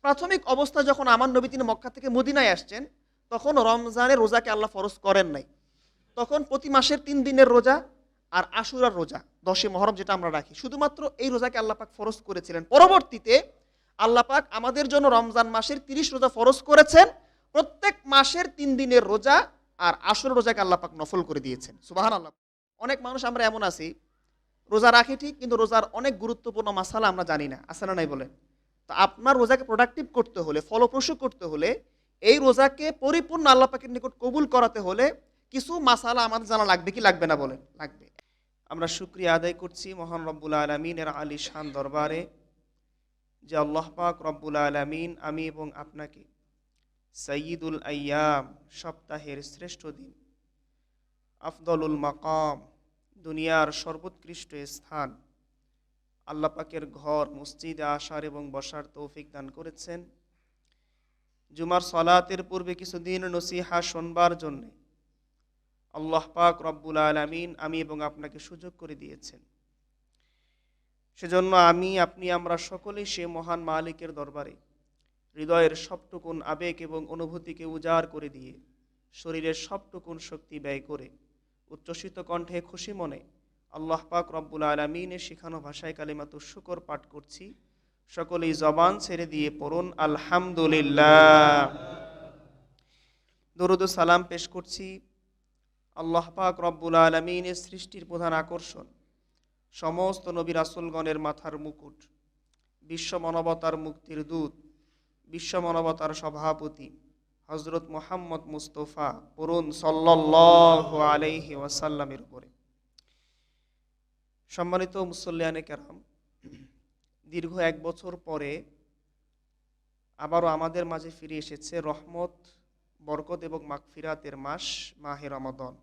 প্রাথমিক অবস্থা যখন আমার নবী তিনি মক্কা থেকে মদিনায় আসছেন, তখন রমজানের রোজাকে আল্লাহ ফরজ করেন নাই। তখন প্রতি মাসের ৩ দিনের রোজা আর আশুরার রোজা, ১০ মহরম যেটা আমরা রাখি, শুধুমাত্র এই রোজাকে আল্লাহ পাক ফরজ করেছিলেন। পরবর্তীতে আল্লাহ পাক আমাদের জন্য রমজান মাসের ৩০ রোজা ফরজ করেছেন। প্রত্যেক মাসের ৩ দিনের রোজা আর আশুরার রোজাকে আল্লাহ পাক নফল করে দিয়েছেন। সুবহানাল্লাহ। অনেক মানুষ আমরা এমন আছি, রোজা রাখি ঠিক, কিন্তু রোজার অনেক গুরুত্বপূর্ণ মাসালা আমরা জানি না। আছে না নাই বলেন? তো আপনার রোজাকে প্রোডাক্টিভ করতে হলে, ফলপ্রসূ করতে হলে, এই রোজাকে পরিপূর্ণ আল্লাহ পাকের নিকট কবুল করাতে হলে কিছু মাসালা আমাদের জানা লাগবে কি লাগবে না বলেন? লাগবে। আমরা শুকরিয়া আদায় করছি মহান রব্বুল আলামিনের আলিশান দরবারে যে আল্লাহ পাক রব্বুল আলামিন আমি এবং আপনাকে সাইয়্যিদুল আইয়াম, সপ্তাহের শ্রেষ্ঠ দিন, আফদলুল মাকাম, দুনিয়ার সর্বোৎকৃষ্ট স্থান, আল্লাহ পাকের ঘর মসজিদে আসার এবং বসার তৌফিক দান করেছেন। জুমার সালাতের পূর্বে কিছুদিন নসিহা শুনবার জন্য আল্লাহ পাক রব্বুল আলামিন আমি এবং আপনাকে সুযোগ করে দিয়েছেন। সেজন্য আমি, আপনি, আমরা সকলেই সে মহান মালিকের দরবারে হৃদয়ের সবটুকুন আবেগ এবং অনুভূতিকে উজাড় করে দিয়ে শরীরের সবটুকুন শক্তি ব্যয় করে উচ্ছ্বসিত কণ্ঠে খুশি মনে আল্লাহ পাক রব্বুল আলামিনের শিখানো ভাষায় কালিমাতুশ শুকর পাঠ করছি। সকলেই জবান ছেড়ে দিয়ে পড়ুন আলহামদুলিল্লাহ। দরুদ ও সালাম পেশ করছি আল্লাহ পাক রব্বুল আলামিনের সৃষ্টির প্রধান আকর্ষণ, সমস্ত নবী রাসূলগণের মাথার মুকুট, বিশ্ব মানবতার মুক্তির দূত, বিশ্ব মানবতার সভাপতি হযরত মুহাম্মদ মুস্তাফা পড়ুন সাল্লাল্লাহু আলাইহি ওয়াসাল্লামের উপরে। সম্মানিত মুসল্লিয়ানে কেরাম, দীর্ঘ ১ বছর পরে আবারও আমাদের মাঝে ফিরে এসেছে রহমত, বরকত এবং মাগফিরাতের মাস মাহে রমাদান।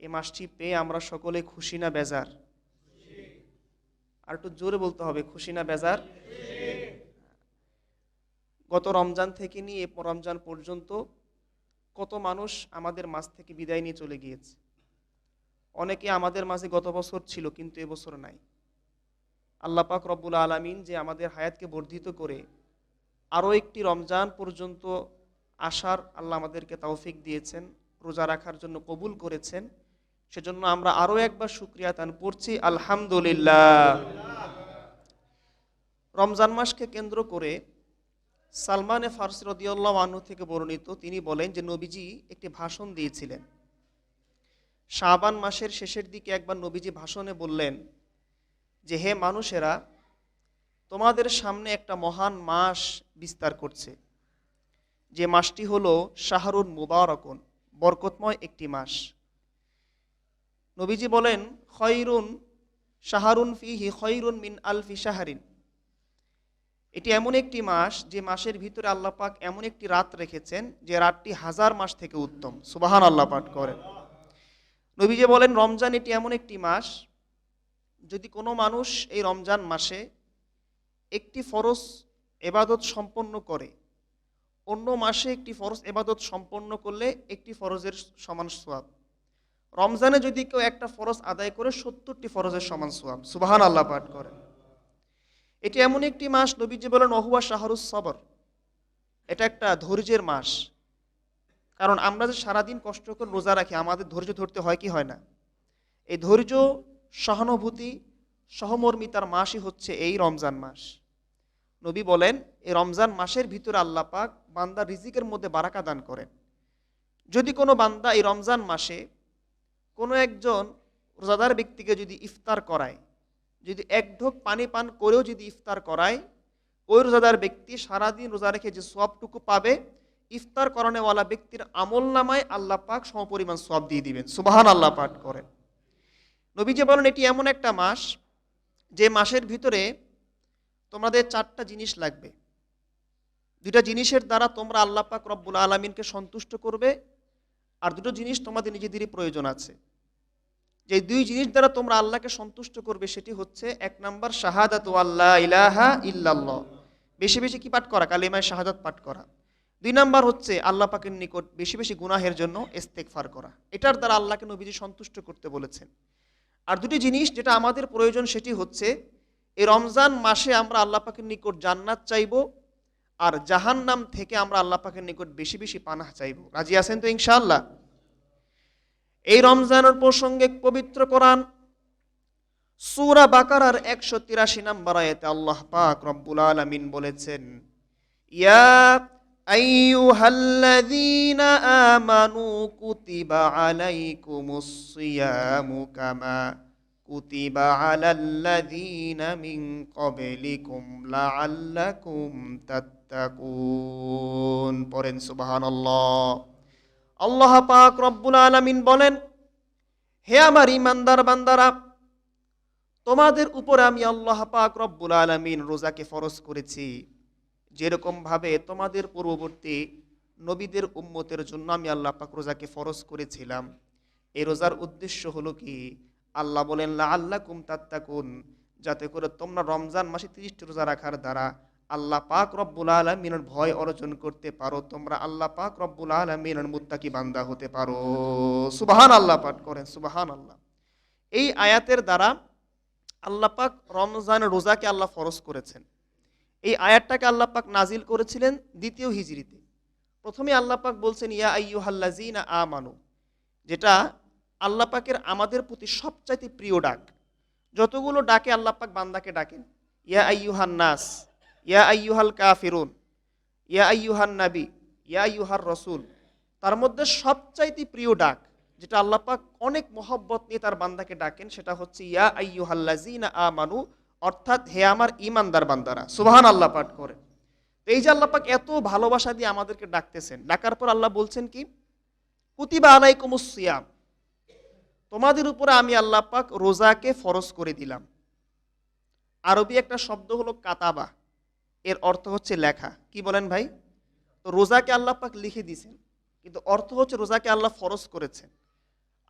এই মাসটি পেয়ে আমরা সকলে খুশি না বেজার? আর একটু জোরে বলতে হবে, খুশি না বেজার? গত রমজান থেকে নিয়ে এ রমজান পর্যন্ত কত মানুষ আমাদের মাঝ থেকে বিদায় নিয়ে চলে গিয়েছে। অনেকে আমাদের মাঝে গত বছর ছিল কিন্তু এবছর নাই। আল্লাহ পাক রব্বুল আলামিন যে আমাদের হায়াতকে বর্ধিত করে আরও একটি রমজান পর্যন্ত আসার আল্লাহ আমাদেরকে তৌফিক দিয়েছেন, রোজা রাখার জন্য কবুল করেছেন, সেজন্য আমরা আরও একবার শুকরিয়া দান করছি আলহামদুলিল্লাহ। রমজান মাসকে কেন্দ্র করে সালমানে ফারসি রাদিয়াল্লাহু আনহু থেকে বর্ণিত, তিনি বলেন যে নবীজি একটি ভাষণ দিয়েছিলেন। শাবান মাসের শেষের দিকে একবার নবীজি ভাষণে বললেন যে হে মানুষেরা, তোমাদের সামনে একটা মহান মাস বিস্তার করছে, যে মাসটি হলো শাহরুন মুবারাকুন, বরকতময় একটি মাস। নবীজি বলেন খয়রুন শাহরুন ফিহি খয়রুন মিন আলফি শাহরিন, এটি এমন একটি মাস যে মাসের ভিতরে আল্লাহ পাক এমন একটি রাত রেখেছেন যে রাতটি 1000 মাস থেকে উত্তম। সুবহানাল্লাহ পাঠ করেন। নবীজি বলেন রমজান এটি এমন একটি মাস, যদি কোনো মানুষ এই রমজান মাসে একটি ফরজ ইবাদত সম্পন্ন করে, অন্য মাসে একটি ফরজ ইবাদত সম্পন্ন করলে একটি ফরজের সমান সওয়াব, রমজানে যদি কেউ একটা ফরজ আদায় করে 70টি ফরজের সমান সওয়াব। সুবহানাল্লাহ পাঠ করেন। এটি এমন একটি মাস, নবীজি বলেন ওহুয়া শাহরুস সবর, এটা একটা ধৈর্যের মাস। কারণ আমরা যে সারাদিন কষ্ট করে রোজা রাখি, আমাদের ধৈর্য ধরতে হয় কি হয় না? এই ধৈর্য, সহানুভূতি, সহমর্মিতার মাসই হচ্ছে এই রমজান মাস। নবী বলেন এই রমজান মাসের ভিতরে আল্লাহ পাক বান্দার রিজিকের মধ্যে বারাকা দান করেন। যদি কোনো বান্দা এই রমজান মাসে কোনো একজন রোজাদার ব্যক্তিকে যদি ইফতার করায়, যদি এক ঢোক পানি পান করেও যদি ইফতার করায়, ওই রোজাদার ব্যক্তি সারাদিন রোজা রেখে যে সওয়াবটুকু পাবে, ইফতার করানোওয়ালা ব্যক্তির আমল নামায় আল্লাহ পাক সমপরিমাণ সওয়াব দিয়ে দিবেন। সুবহানাল্লাহ পাঠ করেন। নবীজি বলেন এটি এমন একটা মাস যে মাসের ভিতরে তোমাদের 4টা জিনিস লাগবে। 2টা জিনিসের দ্বারা তোমরা আল্লাহ পাক রব্বুল আলামিনকে সন্তুষ্ট করবে, আর 2টো জিনিস তোমাদের নিজেদেরই প্রয়োজন আছে। যে 2 জিনিস দ্বারা তোমরা আল্লাহকে সন্তুষ্ট করবে সেটি হচ্ছে 1 নাম্বার শাহাদাতু আল্লা ইলাহা ইল্লাল্লাহ, বেশি বেশি কি পাঠ করা? কালিমায়ে শাহাদাত পাঠ করা। 2 নাম্বার হচ্ছে আল্লাহ পাকের নিকট বেশি বেশি গুনাহের জন্য ইস্তেগফার করা। এটার দ্বারা আল্লাহকে নবীজি সন্তুষ্ট করতে বলেছেন। আর 2টি জিনিস যেটা আমাদের প্রয়োজন সেটি হচ্ছে এই রমজান মাসে আমরা আল্লাহ পাকের নিকট জান্নাত চাইবো আর জাহান্নাম থেকে আমরা আল্লাহ পাকের নিকট বেশি বেশি পানাহ চাইব। রাজি আছেন তো ইনশাআল্লাহ? এই রমজানের প্রসঙ্গে পবিত্র কোরআন সূরা বাকারার 183 নম্বর আয়াতে আল্লাহ পাক রব্বুল আলামিন বলেছেন, ইয়া আইয়ুহাল্লাযীনা আমানু কুতিবা আলাইকুমুস সিয়ামু কামা কুতিবা আলাল্লাযীনা মিন ক্বাবলিকুম লাআল্লাকুম তাত্তাকুন। পড়েন সুবহানাল্লাহ। আল্লাহ পাক রব্বুল আলামিন বলেন, হে আমার ঈমানদার বান্দারা, তোমাদের উপরে আমি আল্লাহ পাক রব্বুল আলামিন রোজাকে ফরজ করেছি, যেরকম ভাবে তোমাদের পূর্ববর্তী নবীদের উম্মতের জন্য আমি আল্লাহ পাক রোজাকে ফরজ করেছিলাম। এই রোজার উদ্দেশ্য হলো কি? আল্লাহ বলেন লাআল্লাকুম তাত্তাকুন, যাতে করে তোমরা রমজান মাসে 30টি রোজা রাখার দ্বারা আল্লাহ পাক রব্বুল আলামিনের ভয় অর্জন করতে পারো, তোমরা আল্লাহ পাক রব্বুল আলামিনের মুত্তাকি বান্দা হতে পারো। সুবহানাল্লাহ পাঠ করেন, সুবহানাল্লাহ। এই আয়াতের দ্বারা আল্লাহ পাক রমজানের রোজাকে আল্লাহ ফরজ করেছেন। এই আয়াতটাকে আল্লাহ পাক নাজিল করেছিলেন 2য় হিজরিতে। প্রথমে আল্লাহ পাক বলছেন ইয়া আইয়ুহাল্লাযীনা আমানু, যেটা আল্লাহ পাকের আমাদের প্রতি সবচাইতে প্রিয় ডাক। যতগুলো ডাকে আল্লাহ পাক বান্দাকে ডাকেন, ইয়া আইয়ুহান নাস, ইয়া আইয়ুহাল কাফিরুন, ইয়া আইয়ুহান নাবী, ইয়া আইয়ুহার রাসূল, তার মধ্যে সবচাইতে প্রিয় ডাক যেটা আল্লাহ পাক অনেক মহব্বত নিয়ে তার বান্দাকে ডাকেন, সেটা হচ্ছে ইয়া আইয়ুহাল্লাযীনা আমানু, অর্থাৎ হে আমার ঈমানদার বান্দারা। সুবহানাল্লাহ পাঠ করে। তো এই যে আল্লাহ পাক এত ভালোবাসা দিয়ে আমাদেরকে ডাকতেছেন, ডাকার পর আল্লাহ বলছেন কি? কুতিবা আলাইকুমুস সিয়াম, তোমাদের উপরে আমি আল্লাহ পাক রোজাকে ফরজ করে দিলাম। আরবি একটা শব্দ হলো কাতাবা, এর অর্থ হচ্ছে লেখা। কি বলেন ভাই? তো রোজাকে আল্লাহ পাক লিখে দিয়েছেন, কিন্তু অর্থ হচ্ছে রোজাকে আল্লাহ ফরজ করেছেন।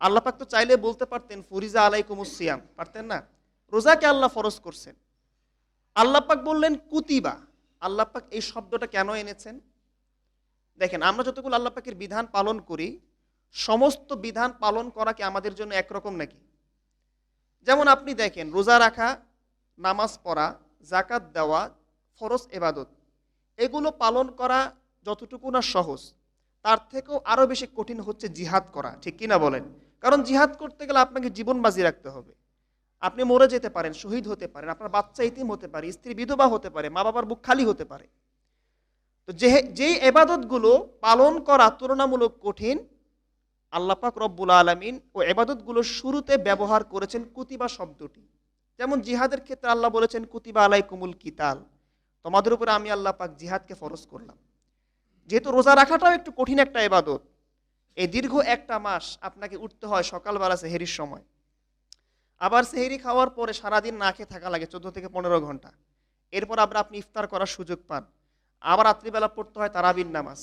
আল্লাহ পাক তো চাইলে বলতে পারতেন ফুরিজা আলাইকুমুস সিয়াম, পারতেন না? রোজাকে আল্লাহ ফরজ করছেন। আল্লাহ পাক বললেন কুতিবা। আল্লাহ পাক এই শব্দটা কেন এনেছেন? দেখেন, আমরা যতগুলো আল্লাহ পাকের বিধান পালন করি, সমস্ত বিধান পালন করা কি আমাদের জন্য একরকম নাকি? যেমন আপনি দেখেন, রোজা রাখা, নামাজ পড়া, যাকাত দেওয়া, ফরজ ইবাদত, এগুলো পালন করা যতটুকু না সহজ, তার থেকেও আরো বেশি কঠিন হচ্ছে জিহাদ করা। ঠিক কিনা বলেন? কারণ জিহাদ করতে গেলে আপনাকে জীবন বাজি রাখতে হবে। আপনি মরে যেতে পারেন, শহীদ হতে পারেন, আপনার বাচ্চা ইতিম হতে পারে, স্ত্রী বিধবা হতে পারে, মা বাবার বুক খালি হতে পারে। তো যেই ইবাদতগুলো পালন করা তুলনামূলক কঠিন, আল্লাহ পাক রব্বুল আলামিন ও ইবাদতগুলোর শুরুতে ব্যবহার করেছেন কুতিবা শব্দটি। যেমন জিহাদের ক্ষেত্রে আল্লাহ বলেছেন কুতিবা আলাইকুমুল কিতাল, তোমাদের উপরে আমি আল্লাহ পাক জিহাদকে ফরজ করলাম। যেহেতু রোজা রাখাটাও একটু কঠিন একটা ইবাদত, এই দীর্ঘ একটা মাস আপনাকে উঠতে হয় সকালবেলা সেহরির সময়, আবার সেহরি খাওয়ার পরে সারাদিন না খেয়ে থাকা লাগে 14 থেকে 15 ঘন্টা, এরপর আবার আপনি ইফতার করার সুযোগ পান, আবার রাত্রিবেলা পড়তে হয় তারাবির নামাজ।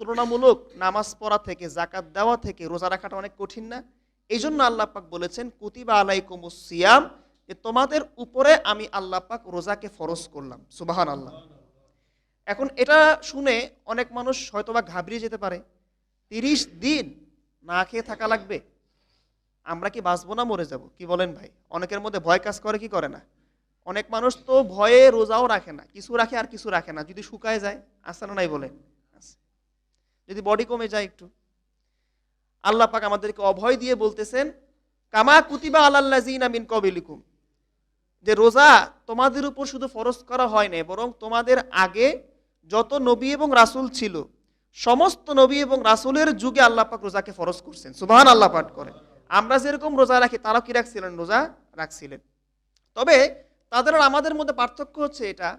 তুলনামূলক নামাজ পড়া থেকে, যাকাত দেওয়া থেকে রোজা রাখাটা অনেক কঠিন না? এই জন্য আল্লাহ পাক বলেছেন কুতিবা আলাইকুমুস সিয়াম, যে তোমাদের উপরে আমি আল্লাহ পাক রোজাকে ফরজ করলাম। সুবহানাল্লাহ। এখন এটা শুনে অনেক মানুষ হয়তোবা ঘাবড়িয়ে যেতে পারে, 30 দিন না খেয়ে থাকা লাগবে, আমরা কি বাঁচবো না মরে যাব? কি বলেন ভাই? অনেকের মধ্যে ভয় কাজ করে, কি করে না? অনেক মানুষ তো ভয়ে রোজাও রাখে না, কিছু রাখে আর কিছু রাখে না। যদি শুকায় যায়, আসে না নাই বলেন? যদি বডি কমে যায় একটু, আল্লাহ পাক আমাদেরকে অভয় দিয়ে বলতেছেন কামা কুতিবা আলাল্লাযিনা মিন ক্বাবলিকুম, যে রোজা তোমাদের উপর শুধু ফরজ করা হয় না, বরং তোমাদের আগে যত নবী এবং রাসূল ছিল, সমস্ত নবী এবং রাসূলের যুগে আল্লাহ পাক রোজাকে ফরজ করছেন। সুবহানাল্লাহ পাঠ করে। আমরা যেরকম রোজা রাখি, তারাও কি রাখছিলেন? রোজা রাখছিলেন। তবে তাদের আর আমাদের মধ্যে পার্থক্য হচ্ছে এটা,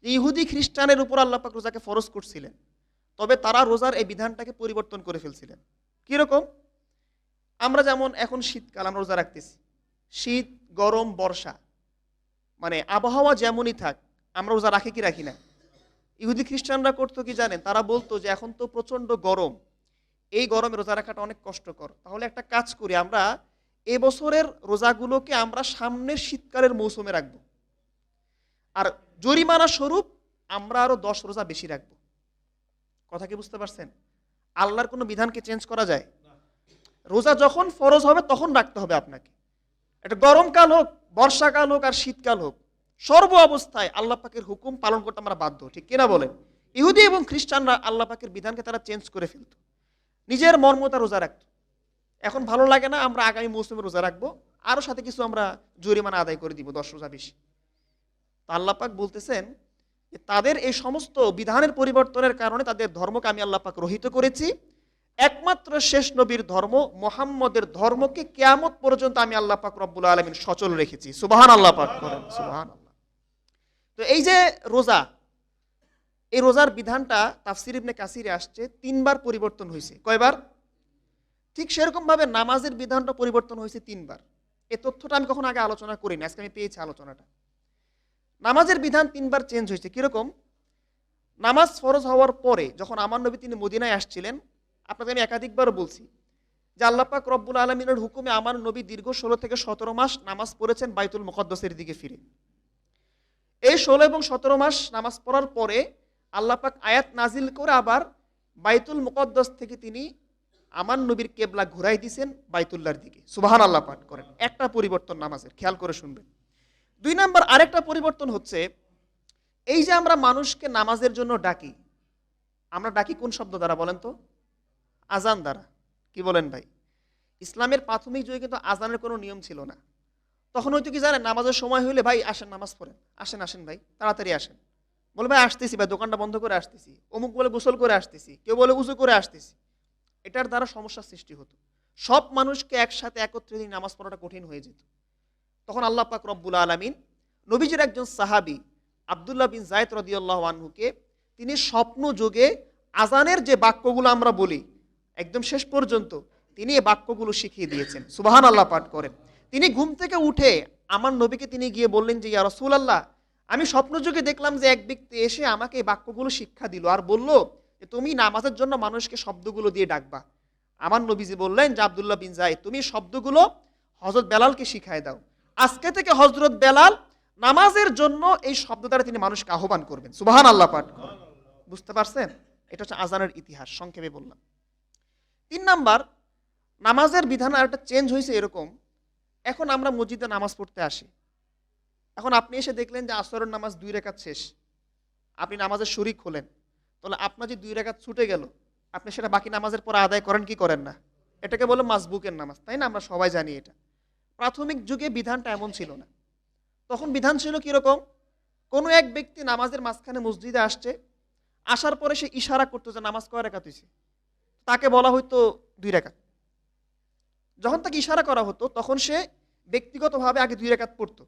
যে ইহুদি খ্রিস্টানের উপর আল্লাহ পাক রোজাকে ফরজ করছিলেন, তবে তারা রোজার এই বিধানটাকে পরিবর্তন করে ফেলছিলেন। কিরকম? আমরা যেমন এখন শীতকাল, আমরা রোজা রাখতেছি, শীত, গরম, বর্ষা, মানে আবহাওয়া যেমনই থাক, আমরা রোজা রাখি কি রাখি না? ইহুদি খ্রিস্টানরা করতো কি জানেন? তারা বলতো যে এখন তো প্রচন্ড গরম, এই গরমে রোজা রাখাটা অনেক কষ্টকর, তাহলে একটা কাজ করি, আমরা এবছরের রোজাগুলোকে আমরা সামনের শীতকালের মৌসুমে রাখবো, আর জরিমানা স্বরূপ আমরা আরো 10 রোজা বেশি রাখবো। কথা কি বুঝতে পারছেন? আল্লাহর কোনো বিধানকে চেঞ্জ করা যায়? রোজা যখন ফরজ হবে তখন রাখতে হবে আপনাকে। এটা গরমকাল হোক, বর্ষাকাল হোক আর শীতকাল হোক, সর্ব অবস্থায় আল্লাহ পাকের হুকুম পালন করতে আমরা বাধ্য। ঠিক কিনা বলেন? ইহুদি এবং খ্রিস্টানরা আল্লাহ পাকের বিধানকে তারা চেঞ্জ করে ফেলত, নিজের মর্মতা রোজা রাখত। এখন ভালো লাগে না, আমরা আগামী মৌসুমে রোজা রাখবো, আরও সাথে কিছু আমরা জরিমানা আদায় করে দিব 10 রোজা বেশি। তো আল্লাহ পাক বলতেছেন যে তাদের এই সমস্ত বিধানের পরিবর্তনের কারণে তাদের ধর্মকে আমি আল্লাহ পাক রহিত করেছি। একমাত্র শেষ নবীর ধর্ম মুহাম্মদের ধর্মকে কিয়ামত পর্যন্ত আমি আল্লাহ পাক রব্বুল আলামিন সচল রেখেছি। সুবহানাল্লাহ পাক করেন, সুবহানাল্লাহ। তো এই যে রোজা, এই রোজার বিধানটা তাফসির ইবনে কাসিরে আসছে 3 বার পরিবর্তন হয়েছে। কয়বার? ঠিক সেরকম ভাবে নামাজের বিধানটা পরিবর্তন হয়েছে 3 বার। এই তথ্যটা আমি কখনো আগে আলোচনা করিনি, আজকে আমি পেয়েছি আলোচনাটা। নামাজের বিধান 3 বার চেঞ্জ হয়েছে। কিরকম? নামাজ ফরজ হওয়ার পরে যখন আমার নবী তিনি মদিনায় আসছিলেন, আপনাকে আমি একাধিকবার বলছি যে আল্লাহ পাক রব্বুল আলামিনের হুকুমে আমার নবী দীর্ঘ 16 থেকে 17 মাস নামাজ পড়েছেন বাইতুল মুকদ্দাসের দিকে ফিরে। এই 16 এবং 17 মাস নামাজ পড়ার পরে আল্লাহ পাক আয়াত নাজিল করে আবার বাইতুল মুকদ্দাস থেকে তিনি আমার নবীর কেবলা ঘুরাই দিয়েছেন বাইতুল্লাহর দিকে। সুবহানাল্লাহ পাঠ করেন। একটা পরিবর্তন নামাজের, খেয়াল করে শুনবেন। 2 নাম্বার আরেকটা পরিবর্তন হচ্ছে, এই যে আমরা মানুষকে নামাজের জন্য ডাকি, আমরা ডাকি কোন শব্দ দ্বারা বলেন তো? আজান দ্বারা। কি বলেন ভাই? ইসলামের প্রাথমিক যুগে কিন্তু আজানের কোনো নিয়ম ছিল না। তখন হয়তো কি জানেন, নামাজের সময় হইলে ভাই আসেন নামাজ পড়েন, আসেন আসেন ভাই তাড়াতাড়ি আসেন, বলে ভাই আসতেছি ভাই, দোকানটা বন্ধ করে আসতেছি, অমুক বলে গোসল করে আসতেছি, কেউ বলে উজু করে আসতেছি। এটার দ্বারা সমস্যার সৃষ্টি হতো। সব মানুষকে একসাথে একত্রে দিয়ে নামাজ পড়াটা কঠিন হয়ে যেত। তখন আল্লাহ পাক রব্বুল আলামিন নবীজির একজন সাহাবী আব্দুল্লাহ বিন যায়েদ রাদিয়াল্লাহু আনহুকে তিনি স্বপ্ন যোগে আজানের যে বাক্যগুলো আমরা বলি একদম শেষ পর্যন্ত তিনি এই বাক্যগুলো শিখিয়ে দিয়েছেন। সুবহানাল্লাহ পাঠ করেন। তিনি ঘুম থেকে উঠে আমার নবীকে তিনি গিয়ে বললেন যে ইয়া রাসূলুল্লাহ, আমি স্বপ্ন যোগে দেখলাম যে এক ব্যক্তি এসে আমাকে এই বাক্যগুলো শিক্ষা দিল আর বলল যে তুমি নামাজের জন্য মানুষকে শব্দগুলো দিয়ে ডাকবা। আমার নবীজি বললেন যে আব্দুল্লাহ বিন যায়েদ, তুমি শব্দগুলো হযরত বেলালকে শিখায় দাও। আজকে থেকে হযরত বেলাল নামাজের জন্য এই শব্দ দ্বারা তিনি মানুষকে আহ্বান করবেন। সুবহানাল্লাহ পাঠ করেন। বুঝতে পারছেন? এটা হচ্ছে আজানের ইতিহাস, সংক্ষেপে বললাম। 3 নাম্বার, নামাজের বিধান আরেকটা চেঞ্জ হয়েছে এরকম, এখন আমরা মসজিদে নামাজ পড়তে আসি। এখন আপনি এসে দেখলেন যে আসরের নামাজ 2 রাকাত শেষ, আপনি নামাজের শরীক হলেন, তাহলে আপনার যে 2 রাকাত ছুটে গেল, আপনি সেটা বাকি নামাজের পরে আদায় করেন কি করেন না? এটাকে বলে মাসবুকের নামাজ, তাই না? আমরা সবাই জানি এটা। প্রাথমিক যুগে বিধানটা এমন ছিল না। তখন বিধান ছিল কিরকম? কোনো এক ব্যক্তি নামাজের মাঝখানে মসজিদে আসছে, আসার পরে সে ইশারা করতো যে নামাজ কয় রাকাত হয়েছে, তাকে বলা হতো 2 রাকাত। যখন তাকে ইশারা করা হতো তখন সে ব্যক্তিগতভাবে আগে 2 রাকাত পড়তো।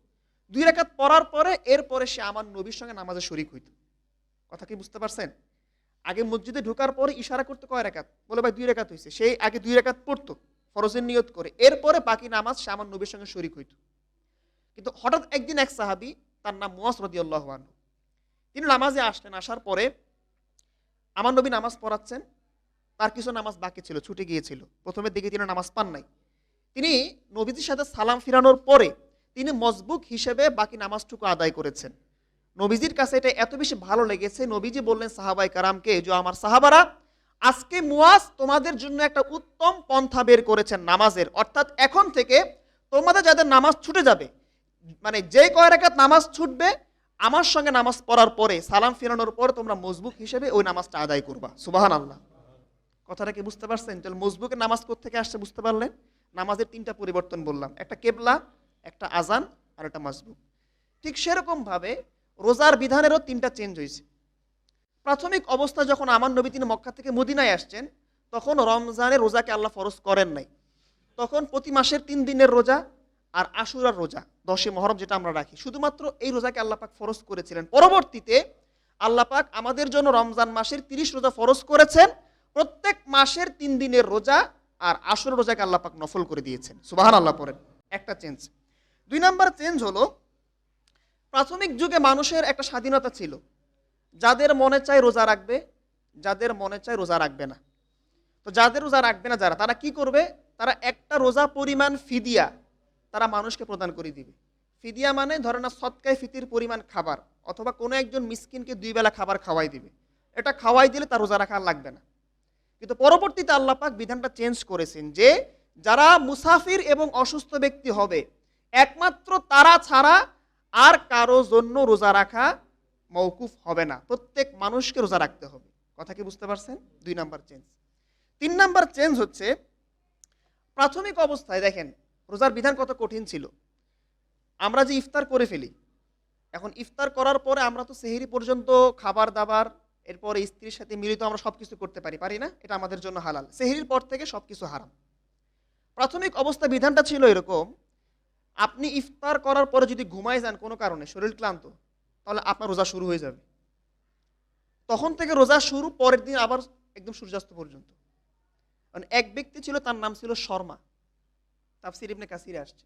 2 রাকাত পড়ার পরে এরপরে সে আমার নবীর সঙ্গে নামাজে শরীক হইতো। কথা কি বুঝতে পারছেন? আগে মসজিদে ঢোকার পরে ইশারা করতে কয় রাকাত, বলে ভাই 2 রাকাত হয়েছে, সেই আগে 2 রাকাত পড়তো ফরজের নিয়ত করে, এরপরে বাকি নামাজ সে আমার নবীর সঙ্গে শরীক হইতো। কিন্তু হঠাৎ একদিন এক সাহাবী, তার নাম মুয়াজ রাদিয়াল্লাহু আনহু, তিনি নামাজে আসলেন। আসার পরে আমার নবী নামাজ পড়াচ্ছেন, তার কিছু নামাজ বাকি ছিল, ছুটে গিয়েছিল, প্রথমের দিকে তিনি নামাজ পান নাই। তিনি নবীজির সাথে সালাম ফিরানোর পরে তিনি মসবুক হিসেবে বাকি নামাজটুকু আদায় করেছেন। নবীজির কাছে এটা এত বেশি ভালো লেগেছে, নবীজি বললেন সাহাবায়ে কারামকে যে আমার সাহাবারা, আজকে মুয়াজ তোমাদের জন্য একটা উত্তম পন্থা বের করেছেন নামাজের, অর্থাৎ এখন থেকে তোমাদের যাদের নামাজ ছুটে যাবে, মানে যে কয় রাকাত নামাজ ছুটবে আমার সঙ্গে নামাজ পড়ার পরে সালাম ফিরানোর পরে তোমরা মসবুক হিসেবে ওই নামাজটা আদায় করবা। সুবহানাল্লাহ। কথাটা কি বুঝতে পারছেন? তাহলে মসবুকের নামাজ কোত্থেকে আসছে বুঝতে পারলেন? নামাজের 3টা পরিবর্তন বললাম, একটা কেবলা, একটা আজান আর একটা মসবুক। ঠিক সেরকম ভাবে রোজার বিধানেরও 3টা চেঞ্জ হয়েছে। প্রাথমিক অবস্থা যখন আমার নবী তিনি মক্কা থেকে মদিনায় আসছেন, তখন রমজানের রোজাকে আল্লাহ ফরজ করেন নাই। তখন প্রতি মাসের 3 দিনের রোজা আর আশুরার রোজা, 10 মুহররম যেটা আমরা রাখি, শুধুমাত্র এই রোজাকে আল্লাহ পাক ফরজ করেছিলেন। পরবর্তীতে আল্লাহ পাক আমাদের জন্য রমজান মাসের 30 রোজা ফরজ করেছেন। প্রত্যেক মাসের 3 দিনের রোজা আর আশুরা রোজাকে আল্লাহ পাক নফল করে দিয়েছেন। সুবহানাল্লাহ পড়েন। একটা চেঞ্জ। 2 নাম্বার চেঞ্জ হলো, প্রাথমিক যুগে মানুষের একটা স্বাধীনতা ছিল, যাদের মনে চায় রোজা রাখবে, যাদের মনে চায় রোজা রাখবে না। তো যাদের রোজা রাখবে না যারা, তারা কি করবে? তারা একটা রোজা পরিমাণ ফিদিয়া তারা মানুষকে প্রদান করে দিবে। ফিদিয়া মানে ধরে না সদকায়ে ফিতির পরিমাণ খাবার, অথবা কোনো একজন মিসকিনকে 2 বেলা খাবার খাওয়াই দিবে। এটা খাওয়াই দিলে তার রোজা রাখা আর লাগবে না। কিন্তু পরবর্তীতে আল্লাহ পাক বিধানটা চেঞ্জ করেছেন যে যারা মুসাফির এবং অসুস্থ ব্যক্তি হবে, একমাত্র তারা ছাড়া আর কারো জন্য রোজা রাখা মওকুফ হবে না, প্রত্যেক মানুষকে রোজা রাখতে হবে। কথা কি বুঝতে পারছেন? 2 নাম্বার চেঞ্জ। 3 নাম্বার চেঞ্জ হচ্ছে, প্রাথমিক অবস্থায় দেখেন রোজার বিধান কত কঠিন ছিল। আমরা যে ইফতার করে ফেলি, এখন ইফতার করার পরে আমরা তো সেহরি পর্যন্ত খাবার দাবার, এরপরে স্ত্রীর সাথে মিলিত আমরা সব কিছু করতে পারি না? এটা আমাদের জন্য হালাল। সেহরির পর থেকে সব কিছু হারাম। প্রাথমিক অবস্থা বিধানটা ছিল এরকম, আপনি ইফতার করার পরে যদি ঘুমায় যান কোনো কারণে, শরীর ক্লান্ত, তাহলে আপনার রোজা শুরু হয়ে যাবে। তখন থেকে রোজা শুরু, পরের দিন আবার একদম সূর্যাস্ত পর্যন্ত। মানে এক ব্যক্তি ছিল, তার নাম ছিল শর্মা, তাফসির ইবনে কাসিরে আসছে।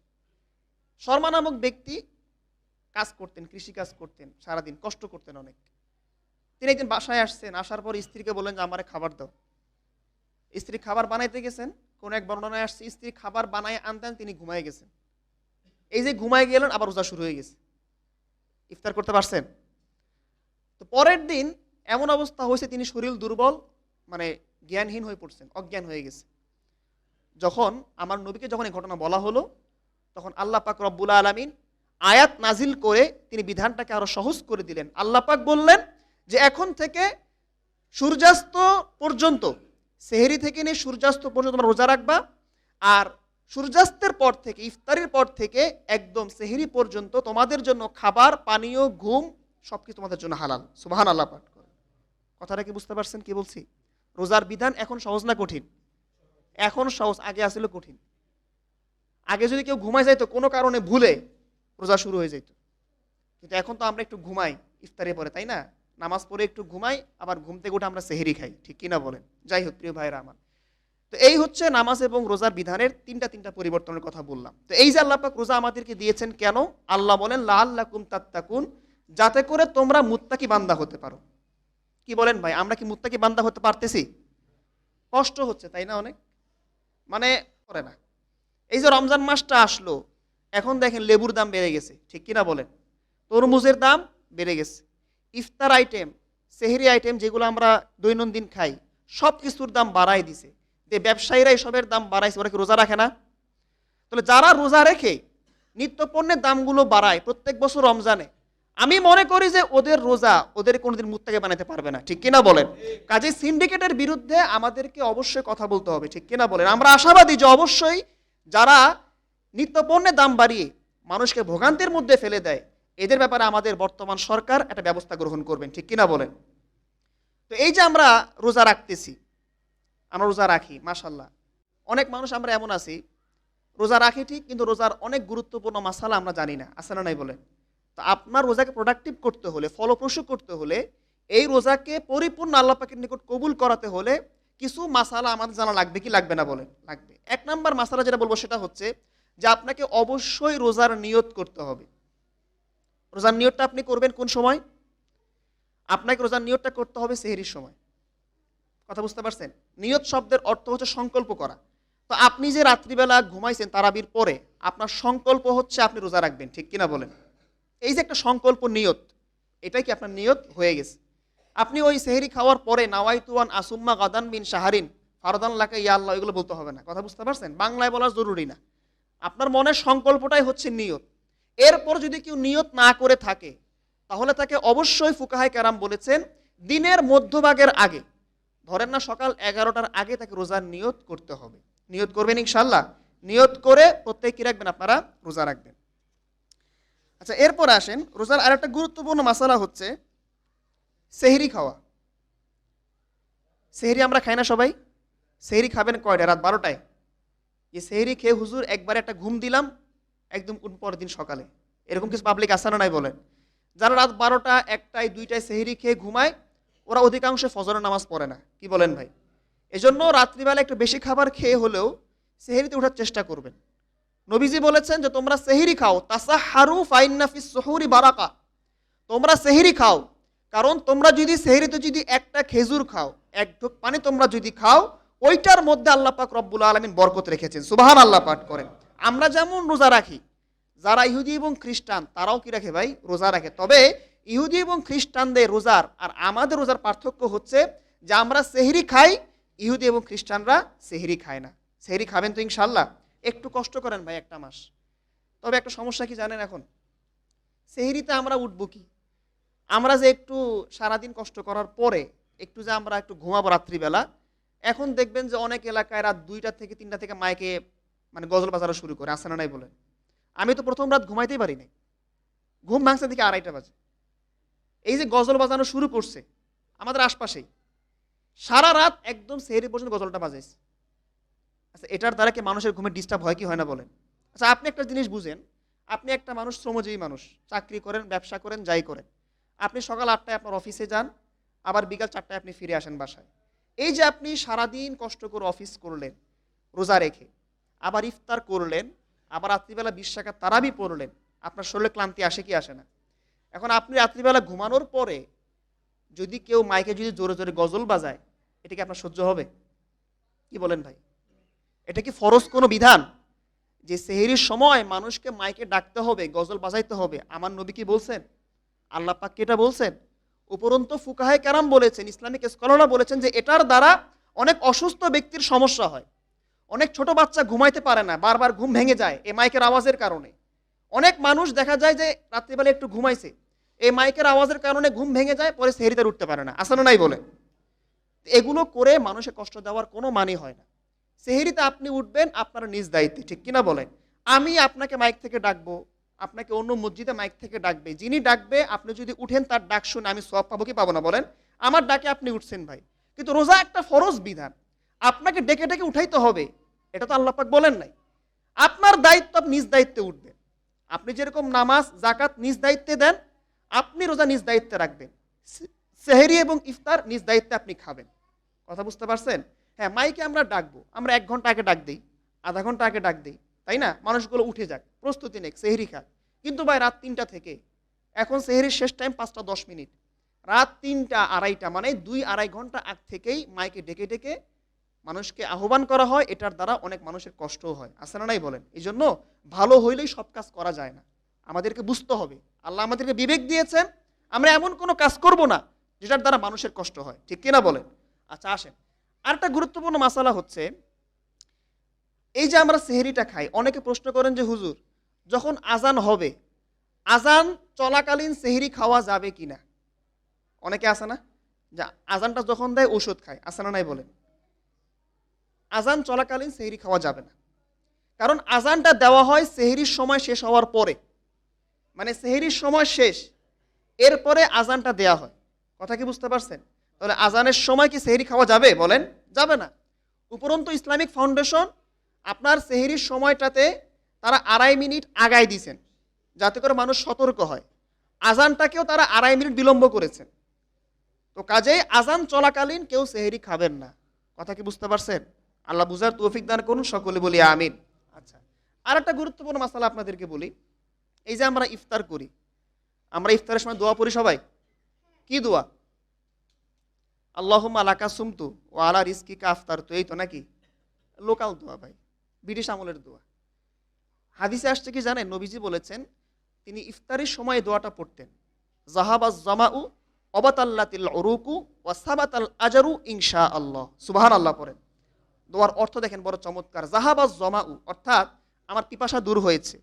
শর্মা নামক ব্যক্তি কাজ করতেন, কৃষি কাজ করতেন, সারাদিন কষ্ট করতেন অনেক। তিনি একদিন বাসায় আসছেন, আসার পর স্ত্রীকে বললেন যে আমারে খাবার দাও। স্ত্রী খাবার বানাইতে গেছেন, কোন এক বর্ণনায় আসছে স্ত্রী খাবার বানায় আনতেন, তিনি ঘুমায় গেছেন। এই যে ঘুমায় গেলেন, আবার রোজা শুরু হয়ে গেছে। ইফতার করতে পারছেন? তো পরের দিন এমন অবস্থা হয়েছে, তিনি শরীর দুর্বল, মানে জ্ঞানহীন হয়ে পড়ছেন, অজ্ঞান হয়ে গেছে। যখন আমার নবীকে যখন এই ঘটনা বলা হলো, তখন আল্লাহ পাক রব্বুল আলামিন আয়াত নাজিল করে তিনি বিধানটাকে আরো সহজ করে দিলেন। আল্লাহ পাক বললেন যে এখন থেকে সূর্যাস্ত পর্যন্ত, সেহরি থেকে নিয়ে সূর্যাস্ত পর্যন্ত তোমরা রোজা রাখবা, আর সূর্যাস্তের পর থেকে, ইফতারির পর থেকে একদম সেহরি পর্যন্ত তোমাদের জন্য খাবার, পানীয়, ঘুম সবকিছু তোমাদের জন্য হালাল। সুবহানাল্লাহ পাঠ করে। কথাটা কি বুঝতে পারছেন কি বলছি? রোজার বিধান এখন সহজ না কঠিন? এখন সহজ, আগে আসলে কঠিন। আগে যদি কেউ ঘুমায় যাইতো কোনো কারণে ভুলে, রোজা শুরু হয়ে যেত। কিন্তু এখন তো আমরা একটু ঘুমাই ইফতারের পরে, তাই না? নামাজ পড়ে একটু ঘুমাই, আবার ঘুম থেকে উঠে আমরা সেহরি খাই, ঠিক কিনা বলেন? যাই হোক প্রিয় ভাইরা আমার, তো এই হচ্ছে নামাজ এবং রোজার বিধানের তিনটা পরিবর্তনের কথা বললাম। তো এই যে আল্লাহ পাক রোজা আমাদেরকে দিয়েছেন কেন? আল্লাহ বলেন লাআল্লাকুম তাত্তাকুন, যাতে করে তোমরা মুত্তাকি বান্দা হতে পারো। কি বলেন ভাই, আমরা কি মুত্তাকি বান্দা হতে পারতেছি? কষ্ট হচ্ছে, তাই না? অনেক, মানে করে না। এই যে রমজান মাসটা আসলো, এখন দেখেন লেবুর দাম বেড়ে গেছে, ঠিক কিনা বলেন? তরমুজের দাম বেড়ে গেছে। ইফতার আইটেম, সেহরি আইটেম যেগুলো আমরা দৈনন্দিন খাই, সব কিছুর দাম বাড়াই দিছে। যে ব্যবসায়ীরা এসবের দাম বাড়াইছে, ওরা কি রোজা রাখে না? তাহলে যারা রোজা রেখে নিত্য পণ্যের দামগুলো বাড়ায় প্রত্যেক বছর রমজানে, আমি মনে করি যে ওদের রোজা ওদের কোনোদিন মুত্তাকি বানাতে পারবে না, ঠিক কিনা বলেন? কাজে সিন্ডিকেটের বিরুদ্ধে আমাদেরকে অবশ্যই কথা বলতে হবে, ঠিক কিনা বলেন? আমরা আশাবাদী যে অবশ্যই যারা নিত্য পণ্যের দাম বাড়িয়ে মানুষকে ভোগান্তির মধ্যে ফেলে দেয়, এদের ব্যাপারে আমাদের বর্তমান সরকার একটা ব্যবস্থা গ্রহণ করবেন, ঠিক কিনা বলেন? তো এই যে আমরা রোজা রাখতেছি, আমরা রোজা রাখি, মাশাআল্লাহ। অনেক মানুষ আমরা এমন আছি, রোজা রাখি ঠিক, কিন্তু রোজার অনেক গুরুত্বপূর্ণ মাসালা আমরা জানি না, আছে না নাই বলেন? তো আপনার রোজাকে প্রোডাক্টিভ করতে হলে, ফলপ্রসূ করতে হলে, এই রোজাকে পরিপূর্ণ আল্লাহ পাকের নিকট কবুল করাতে হলে কিছু মাসালা আমাদের জানা লাগবে কি লাগবে না বলেন? লাগবে। 1 নাম্বার মাসালা যেটা বলবো সেটা হচ্ছে যে আপনাকে অবশ্যই রোজার নিয়ত করতে হবে। রোজার নিয়তটা আপনি করবেন কোন সময়? আপনাকে রোজার নিয়তটা করতে হবে সেহরির সময়। কথা বুঝতে পারছেন? নিয়ত শব্দের অর্থ হচ্ছে সংকল্প করা। তো আপনি যে রাত্রিবেলা ঘুমাইছেন তারাবির পরে, আপনার সংকল্প হচ্ছে আপনি রোজা রাখবেন, ঠিক কিনা বলেন? এই যে একটা সংকল্প, নিয়ত, এটাই কি আপনার নিয়ত হয়ে গেছে? আপনি ওই সেহরি খাওয়ার পরে নাওয়াইতু আন আসুম্মা গাদান মিন শাহরিন ফারদান লাকা ইয়া আল্লাহ, এগুলো বলতে হবে না। কথা বুঝতে পারছেন? বাংলায় বলা জরুরি না। আপনার মনের সংকল্পটাই হচ্ছে নিয়ত। এরপর যদি কেউ নিয়ত না করে থাকে, তাহলে তাকে অবশ্যই ফুকাহায়ে কেরাম বলেছেন দিনের মধ্যভাগের আগে, ধরেন না সকাল 11টার আগে, তাকে রোজার নিয়ত করতে হবে। নিয়ত করবেন ইনশাআল্লাহ। নিয়ত করে প্রত্যেক কি রাখবেন? আপনারা রোজা রাখবেন। আচ্ছা, এরপর আসেন, রোজার আরেকটা গুরুত্বপূর্ণ মাসালা হচ্ছে সেহরি খাওয়া। সেহরি আমরা খাই না সবাই? সেহরি খাবেন কয়টা? রাত 12টায়। যে সেহরি খেয়ে হুজুর একবারে একটা ঘুম দিলাম, একদম পরের দিন সকালে, এরকম কিছু পাবলিক আছে না নাই বলেন? যারা রাত 12টা, 1টায়, 2টায় সেহরি খেয়ে ঘুমায়, ওরা অধিকাংশ ফজরের নামাজ পড়ে না। কি বলেন ভাই? এজন্য রাত্রিবেলা একটু বেশি খাবার খেয়ে হলেও সেহরিতে ওঠার চেষ্টা করবেন। নবীজি বলেছেন যে তোমরা সেহরি খাও, তাসাহারু ফাইন্না ফিস সুহুরি বারাকা, তোমরা সেহরি খাও, কারণ তোমরা যদি সেহরিতে যদি একটা খেজুর খাও, এক ঢোক পানি তোমরা যদি খাও, ওইটার মধ্যে আল্লাহ পাক রব্বুল আলামিন বরকত রেখেছেন। সুবহানাল্লাহ পাঠ করেন। আমরা যেমন রোজা রাখি, যারা ইহুদি এবং খ্রিস্টান তারাও কি রাখে ভাই? রোজা রাখে। তবে ইহুদি এবং খ্রিস্টানদের রোজার আর আমাদের রোজার পার্থক্য হচ্ছে যে আমরা সেহরি খাই, ইহুদি এবং খ্রিস্টানরা সেহরি খায় না। সেহরি খাবেন তো ইনশাআল্লাহ? একটু কষ্ট করেন ভাই 1টা মাস। তবে একটা সমস্যা কি জানেন? এখন সেহরিতে আমরা উঠবো কি? আমরা যে একটু সারাদিন কষ্ট করার পরে একটু যে আমরা একটু ঘুমাবো রাত্রিবেলা, এখন দেখবেন যে অনেক এলাকায় রাত 2টা থেকে 3টা থেকে মাইকে মানে গজল বাজানো শুরু করে, আসে না নাই বলেন? আমি তো প্রথম রাত ঘুমাইতেই পারি নাই, ঘুম ভাঙছে দিকে 2:30 বাজে। এই যে গজল বাজানো শুরু করছে আমাদের আশপাশেই, সারা রাত একদম সেহরি পর্যন্ত গজলটা বাজাইছে। আচ্ছা, এটার দ্বারা কি মানুষের ঘুমে ডিস্টার্ব হয় কি হয় না বলেন? আচ্ছা, আপনি একটা জিনিস বুঝেন, আপনি একটা মানুষ, শ্রমজীবী মানুষ, চাকরি করেন, ব্যবসা করেন, যাই করেন, আপনি সকাল 8টায় আপনার অফিসে যান, আবার বিকাল 4টায় আপনি ফিরে আসেন বাসায়। এই যে আপনি সারাদিন কষ্ট করে অফিস করলেন রোজা রেখে, আবার ইফতার করলেন, আবার রাত্রিবেলা 20 রাকাত তারাবি পড়লেন, আপনার শরীরে ক্লান্তি আসে কি আসে না? এখন আপনি রাত্রিবেলা ঘুমানোর পরে যদি কেউ মাইকে যদি জোরে জোরে গজল বাজায়, এটা কি আপনার সহ্য হবে? কি বলেন ভাই? এটা কি ফরজ কোনো বিধান যে সেহরির সময় মানুষকে মাইকে ডাকতে হবে, গজল বাজাইতে হবে? আমার নবী কি বলছেন? আল্লাহ পাক কি এটা বলছেন? উপরন্তু ফুকাহে কেরাম বলেছেন, ইসলামিক স্কলাররা বলেছেন যে এটার দ্বারা অনেক অসুস্থ ব্যক্তির সমস্যা হয়। অনেক ছোট বাচ্চা ঘুমাইতে পারে না, বারবার ঘুম ভেঙে যায় এই মাইকের আওয়াজের কারণে। অনেক মানুষ দেখা যায় যে রাত্রিবেলা একটু ঘুমাইছে, এই মাইকের আওয়াজের কারণে ঘুম ভেঙে যায়, পরে সেহরিতে উঠতে পারে না, আসলে নাই বলে? এগুলো করে মানুষের কষ্ট দেওয়ার কোনো মানে হয় না। সেহরিতে আপনি উঠবেন আপনার নিজ দায়িত্বে, ঠিক কিনা বলেন? আমি আপনাকে মাইক থেকে ডাকবো, আপনাকে অন্য মসজিদে মাইক থেকে ডাকবে, যিনি ডাকবে আপনি যদি উঠেন তার ডাক শুনে আমি সওয়াব পাবো কি পাবো না বলেন? আমার ডাকে আপনি উঠছেন ভাই, কিন্তু রোজা একটা ফরজ বিধান, আপনাকে ডেকে ডেকে উঠাইতে হবে, এটা তো আল্লাহ পাক বলেন নাই। আপনার দায়িত্ব, আপনি নিজ দায়িত্বে উঠবেন। আপনি যেরকম নামাজ জাকাত নিজ দায়িত্বে দেন, আপনি রোজা নিজ দায়িত্বে রাখবেন। সেহরি এবং ইফতার নিজ দায়িত্বে আপনি খাবেন। কথা বুঝতে পারছেন? হ্যাঁ, মাইকে আমরা ডাকবো, আমরা 1 ঘন্টা আগে ডাক দিই, আধা ঘন্টা আগে ডাক দিই, তাই না? মানুষগুলো উঠে যাক, প্রস্তুতি নেক, সেহরি খাক। কিন্তু ভাই রাত 3টা থেকে, এখন সেহরির শেষ টাইম 5টা 10 মিনিট, রাত 3টা 2:30 মানে 2-2.5 ঘন্টা আগ থেকেই মাইকে ডেকে ডেকে মানুষকে আহ্বান করা হয়, এটার দ্বারা অনেক মানুষের কষ্টও হয়, আছে না নাই বলেন? এই জন্য ভালো হইলেই সব কাজ করা যায় না, আমাদেরকে বুঝতে হবে আল্লাহ আমাদেরকে বিবেক দিয়েছেন, আমরা এমন কোনো কাজ করব না যেটার দ্বারা মানুষের কষ্ট হয়, ঠিক কিনা বলেন? আচ্ছা আসেন, আরেকটা গুরুত্বপূর্ণ মাসালা হচ্ছে, এই যে আমরা সেহরিটা খাই, অনেকে প্রশ্ন করেন যে হুজুর যখন আজান হবে, আজান চলাকালীন সেহরি খাওয়া যাবে কিনা? অনেকে আছে না যে আজানটা যখন দেয় ওষুধ খায়, আছে না নাই বলেন? আজান চলাকালীন সেহরি খাওয়া যাবে না, কারণ আজানটা দেওয়া হয় সেহরির সময় শেষ হওয়ার পরে, মানে সেহরির সময় শেষ, এরপরে আজানটা দেয়া হয়। কথা কি বুঝতে পারছেন? তাহলে আজানের সময় কি সেহরি খাওয়া যাবে বলেন? যাবে না। উপরন্তু ইসলামিক ফাউন্ডেশন আপনার সেহরির সময়টাতে তারা 2.5 মিনিট আগায় দিয়েছেন, যাতে করে মানুষ সতর্ক হয়। আজানটাকেও তারা 2.5 মিনিট বিলম্ব করেছেন। তো কাজেই আজান চলাকালীন কেউ সেহরি খাবেন না। কথা কি বুঝতে পারছেন? আল্লাহ বুঝার তৌফিক দান করুন, সকলে বলি আমিন। আচ্ছা, আর একটা গুরুত্বপূর্ণ মাসালা আপনাদেরকে বলি, এই যে আমরা ইফতার করি, আমরা ইফতারের সময় দোয়া পড়ি সবাই, কি দোয়া? আল্লাহুম্মা লাকা সুমতু ওয়া আলা রিজকিকা আফতারতু, এই তো নাকি? লোকাল দোয়া ভাই, ব্রিটিশ আমলের দোয়া। হাদিসে আসছে কি জানেন? নবীজি বলেছেন তিনি ইফতারের সময় দোয়াটা পড়তেন, জাহাবাজ জামাউ অবাতাল্লাতিল উরুকু ওয়া সাবাতাল আজরু ইনশাআল্লাহ, সুবহানাল্লাহ পড়েন। দোয়ার অর্থ দেখেন বড় চমৎকার, জাহাবাজ জামাউ অর্থাৎ আমার পিপাসা দূর হয়েছে,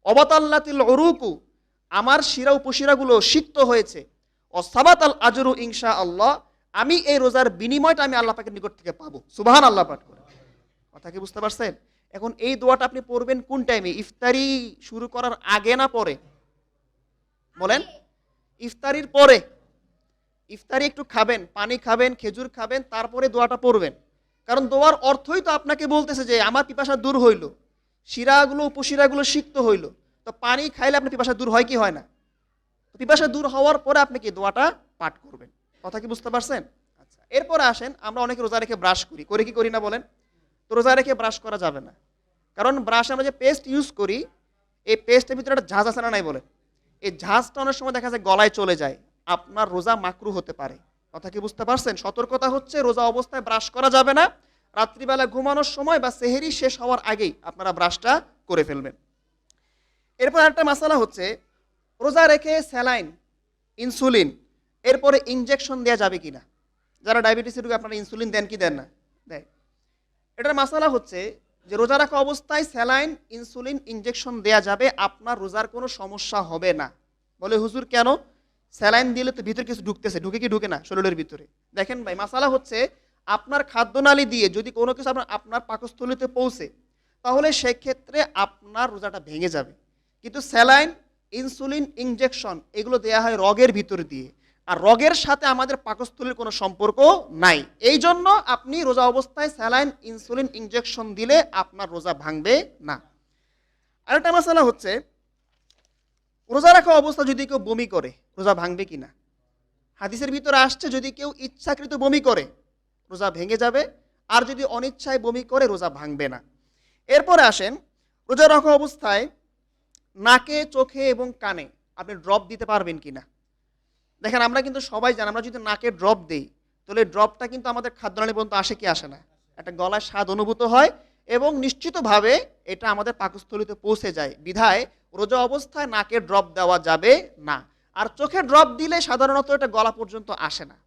অবাতাল্লাতিল উরুকু আমার শিরা উপশিরাগুলো সিক্ত হয়েছে, ও সাবাতাল আজরু ইনশাআল্লাহ আমি এই রোজার বিনিময়টা আমি আল্লাহ পাকের নিকট থেকে পাবো, সুবহানাল্লাহ পাঠ করে। কথা কি বুঝতে পারছেন? এখন এই দোয়াটা আপনি পড়বেন কোন টাইমে? ইফতারি শুরু করার আগে না পরে? বলেন? ইফতারির পরে। ইফতারি একটু খাবেন, পানি খাবেন, খেজুর খাবেন, তারপরে দোয়াটা পড়বেন। কারণ দোয়ার অর্থই তো আপনাকে বলতেছে যে আমার পিপাসা দূর হইল, শিরাগুলো উপশিরাগুলো সিক্ত হইল। তো পানি খাইলে আপনার পিপাসা দূর হয় কি হয় না? পিপাসা দূর হওয়ার পরে আপনি কি দোয়াটা পাঠ করবেন। কথা কি বুঝতে পারছেন? আচ্ছা, এরপরে আসেন, আমরা অনেকে রোজা রেখে ব্রাশ করি, করে কি করি না বলেন? তো রোজা রেখে ব্রাশ করা যাবে না, কারণ ব্রাশে আমরা যে পেস্ট ইউজ করি, এই পেস্টের ভিতরে একটা ঝাঁজ আছে না নাই বলে? এই ঝাঁজটা অনেক সময় দেখা যায় গলায় চলে যায়, আপনার রোজা মাকরু হতে পারে। কথা কি বুঝতে পারছেন? সতর্কতা হচ্ছে রোজা অবস্থায় ব্রাশ করা যাবে না, রাত্রিবেলা ঘুমানোর সময় বা সেহরি শেষ হওয়ার আগেই আপনারা ব্রাশটা করে ফেলবেন। এরপর একটা মাসালা হচ্ছে, রোজা রেখে স্যালাইন, ইনসুলিন, এরপরে ইনজেকশন দেওয়া যাবে কিনা? যারা ডায়াবেটিসের রোগী আপনারা ইনসুলিন দেন কি দেন না? দেয়। এটার মাসালা হচ্ছে যে রোজা রাখা অবস্থায় স্যালাইন, ইনসুলিন, ইনজেকশন দেয়া যাবে, আপনার রোজার কোনো সমস্যা হবে না। বলে হুজুর কেন? স্যালাইন দিলে তো ভিতরে কিছু ঢুকতেছে, ঢুকে কি ঢুকে না শরীরের ভিতরে? দেখেন ভাই, মাসালা হচ্ছে আপনার খাদ্যনালী দিয়ে যদি কোনো কিছু আপনার পাকস্থলীতে পৌঁছে, তাহলে সেক্ষেত্রে আপনার রোজাটা ভেঙে যাবে। কিন্তু স্যালাইন, ইনসুলিন ইনজেকশন এগুলো দেয়া হয় রগের ভিতর দিয়ে, আর রগের সাথে আমাদের পাকস্থলীর কোনো সম্পর্ক নাই। এই জন্য আপনি রোজা অবস্থায় স্যালাইন, ইনসুলিন ইনজেকশন দিলে আপনার রোজা ভাঙবে না। আরেকটা মাসালা হচ্ছে, রোজা রাখা অবস্থা যদি কেউ বমি করে রোজা ভাঙবে কিনা? হাদিসের ভিতরে আসছে যদি কেউ ইচ্ছাকৃত বমি করে রোজা ভেঙে যাবে, আর যদি অনিচ্ছায় বমি করে রোজা ভাঙবে না। এরপরে আসেন, রোজা রাখা অবস্থায় নাকে, চোখে এবং কানে আপনি ড্রপ দিতে পারবেন কিনা। দেখেন, আমরা কিন্তু সবাই জানি আমরা যদি নাকে ড্রপ দেই তাহলে ড্রপটা কিন্তু আমাদের খাদ্যনালী পর্যন্ত আসে কি আসে না? একটা গলায় স্বাদ অনুভূত হয় এবং নিশ্চিতভাবে এটা আমাদের পাকস্থলীতে পৌঁছে যায়। বিধায় রোজা অবস্থায় নাকে ড্রপ দেওয়া যাবে না। আর চোখে ড্রপ দিলে সাধারণত এটা গলা পর্যন্ত আসে না,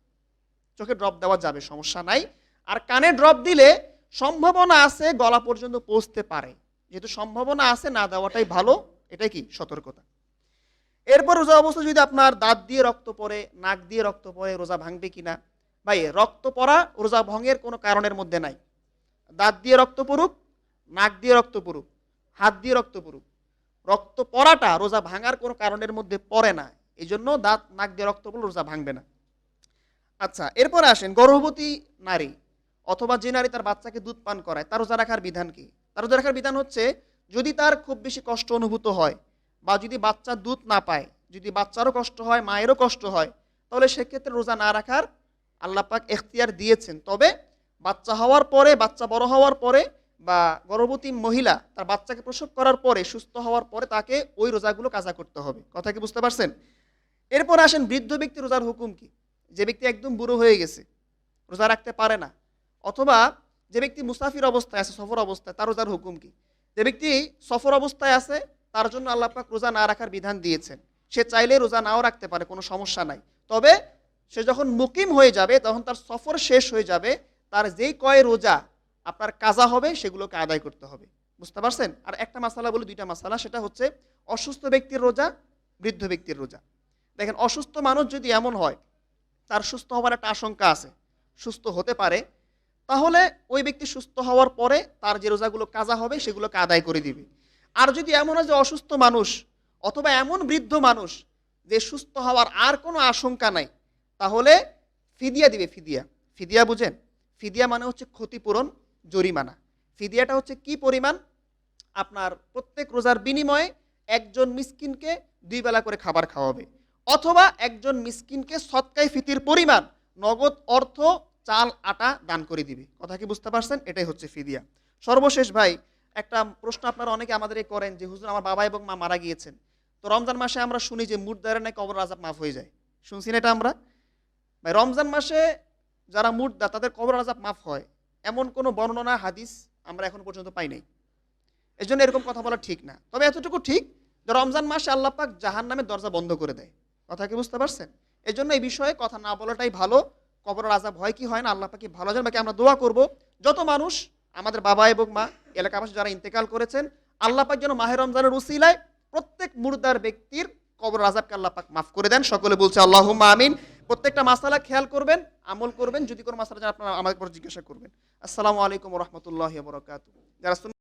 চোখে ড্রপ দেওয়া যাবে, সমস্যা নাই। আর কানে ড্রপ দিলে সম্ভাবনা আছে গলা পর্যন্ত পৌঁছতে পারে, যেহেতু সম্ভাবনা আছে না দেওয়াটাই ভালো, এটাই কি সতর্কতা। এরপর রোজা অবস্থা যদি আপনার দাঁত দিয়ে রক্ত পড়ে, নাক দিয়ে রক্ত পড়ে, রোজা ভাঙবে কিনা? ভাই, রক্ত পড়া রোজা ভঙ্গের কোনো কারণের মধ্যে নাই। দাঁত দিয়ে রক্ত পড়ুক, নাক দিয়ে রক্ত পড়ুক, হাত দিয়ে রক্ত পড়ুক, রক্ত পড়াটা রোজা ভাঙার কোনো কারণের মধ্যে পড়ে না। এই জন্য দাঁত, নাক দিয়ে রক্ত পড়লে রোজা ভাঙবে না। আচ্ছা, এরপরে আসেন, গর্ভবতী নারী অথবা যে নারী তার বাচ্চাকে দুধ পান করায় তার রোজা রাখার বিধান কি? তার রোজা রাখার বিধান হচ্ছে, যদি তার খুব বেশি কষ্ট অনুভূত হয় বা যদি বাচ্চা দুধ না পায়, যদি বাচ্চারও কষ্ট হয় মায়েরও কষ্ট হয়, তাহলে সেক্ষেত্রে রোজা না রাখার আল্লাহ পাক এখতিয়ার দিয়েছেন। তবে বাচ্চা হওয়ার পরে, বাচ্চা বড় হওয়ার পরে বা গর্ভবতী মহিলা তার বাচ্চাকে প্রসব করার পরে, সুস্থ হওয়ার পরে তাকে ওই রোজাগুলো কাজা করতে হবে। কথা কি বুঝতে পারছেন? এরপর আসেন, বৃদ্ধ ব্যক্তি রোজার হুকুম কি? যে ব্যক্তি একদম বুড়ো হয়ে গেছে, রোজা রাখতে পারে না, অথবা যে ব্যক্তি মুসাফির অবস্থায় আছে, সফর অবস্থায়, তার রোজার হুকুম কি? যে ব্যক্তি সফর অবস্থায় আছে তার জন্য আল্লাহ পাক রোজা না রাখার বিধান দিয়েছেন। সে চাইলে রোজা নাও রাখতে পারে, কোনো সমস্যা নাই। তবে সে যখন মুকিম হয়ে যাবে, তখন তার সফর শেষ হয়ে যাবে, তার যেই কয় রোজা আপনার কাজা হবে সেগুলোকে আদায় করতে হবে। বুঝতে পারছেন? আর একটা মাসালা বলে, দুইটা মাসালা, সেটা হচ্ছে অসুস্থ ব্যক্তির রোজা, বৃদ্ধ ব্যক্তির রোজা। দেখেন, অসুস্থ মানুষ যদি এমন হয় তার সুস্থ হওয়ার একটা আশঙ্কা আছে, সুস্থ হতে পারে, তাহলে ওই ব্যক্তি সুস্থ হওয়ার পরে তার যে রোজাগুলো কাজা হবে সেগুলোকে আদায় করে দিবে। আর যদি এমন হয় যে অসুস্থ মানুষ অথবা এমন বৃদ্ধ মানুষ যে সুস্থ হওয়ার আর কোনো আশঙ্কা নাই, তাহলে ফিদিয়া দিবে। ফিদিয়া, ফিদিয়া বুঝেন? ফিদিয়া মানে হচ্ছে ক্ষতিপূরণ, জরিমানা। ফিদিয়াটা হচ্ছে কি পরিমাণ? আপনার প্রত্যেক রোজার বিনিময়ে একজন মিসকিনকে 2 বেলা করে খাবার খাওয়াবে, অথবা একজন মিসকিনকে সদকায়ে ফিতির পরিমাণ নগদ অর্থ, চাল, আটা দান করে দিবে। কথা কি বুঝতে পারছেন? এটাই হচ্ছে ফিদিয়া। সর্বশেষ ভাই, একটা প্রশ্ন আপনারা অনেকে আমাদের করেন যে, হুজুর আমার বাবা এবং মা মারা গিয়েছেন, তো রমজান মাসে আমরা শুনি যে মুড দ্বারা নাকি কবর আযাব মাফ হয়ে যায়। শুনছি না এটা আমরা? ভাই, রমজান মাসে যারা মুড দেয় তাদের কবর আযাব মাফ হয় এমন কোনো বর্ণনা, হাদিস আমরা এখন পর্যন্ত পাই নাই। এই জন্য এরকম কথা বলা ঠিক না। তবে এতটুকু ঠিক যে রমজান মাসে আল্লাহ পাক জাহান্নামের দরজা বন্ধ করে দেয়। কথা কি বুঝতে পারছেন? এই জন্য এই বিষয়ে কথা না বলাটাই ভালো। কবরের আযাব হয় কি হয় না আল্লাহ পাক ভালো জানেন। বাকি আমরা দোয়া করব যত মানুষ আমাদের বাবা এবং মা এলাকাবাসী যারা ইন্তেকাল করেছেন, আল্লাহ পাক যেন মাহে রমজানের উসিলায় প্রত্যেক মুর্দার ব্যক্তির কবর আযাবকে আল্লাহ পাক মাফ করে দেন। সকলে বলছে আল্লাহুম্মা আমিন। প্রত্যেকটা মাসালা খেয়াল করবেন, আমল করবেন। যদি কোনো মাসালা আপনারা আমাদের জিজ্ঞাসা করবেন। আসসালামু আলাইকুম ওয়া রাহমাতুল্লাহি ওয়া বারাকাতুহু। যারা